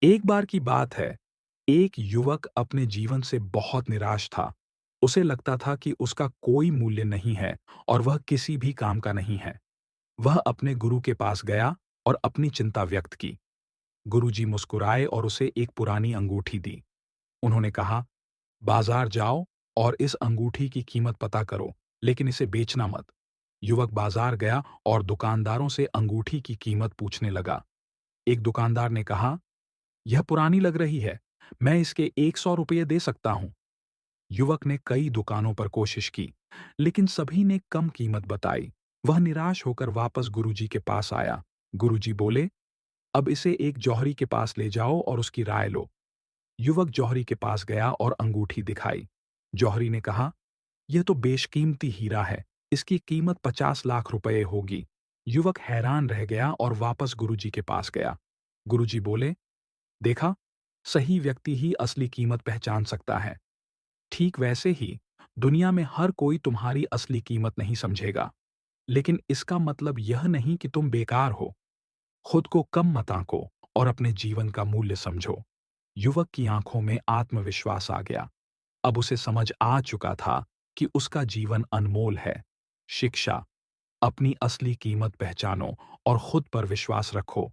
एक बार की बात है, एक युवक अपने जीवन से बहुत निराश था। उसे लगता था कि उसका कोई मूल्य नहीं है और वह किसी भी काम का नहीं है। वह अपने गुरु के पास गया और अपनी चिंता व्यक्त की। गुरुजी मुस्कुराए और उसे एक पुरानी अंगूठी दी। उन्होंने कहा, बाजार जाओ और इस अंगूठी की कीमत पता करो, लेकिन इसे बेचना मत। युवक बाजार गया और दुकानदारों से अंगूठी की कीमत पूछने लगा। एक दुकानदार ने कहा, यह पुरानी लग रही है, मैं इसके 100 रुपये दे सकता हूं। युवक ने कई दुकानों पर कोशिश की, लेकिन सभी ने कम कीमत बताई। वह निराश होकर वापस गुरुजी के पास आया। गुरुजी बोले, अब इसे एक जौहरी के पास ले जाओ और उसकी राय लो। युवक जौहरी के पास गया और अंगूठी दिखाई। जौहरी ने कहा, यह तो बेशकीमती हीरा है, इसकी कीमत 50 लाख रुपए होगी। युवक हैरान रह गया और वापस गुरुजी के पास गया। गुरुजी बोले, देखा, सही व्यक्ति ही असली कीमत पहचान सकता है। ठीक वैसे ही दुनिया में हर कोई तुम्हारी असली कीमत नहीं समझेगा, लेकिन इसका मतलब यह नहीं कि तुम बेकार हो। खुद को कम मत आंको और अपने जीवन का मूल्य समझो। युवक की आंखों में आत्मविश्वास आ गया। अब उसे समझ आ चुका था कि उसका जीवन अनमोल है। शिक्षा, अपनी असली कीमत पहचानो और खुद पर विश्वास रखो।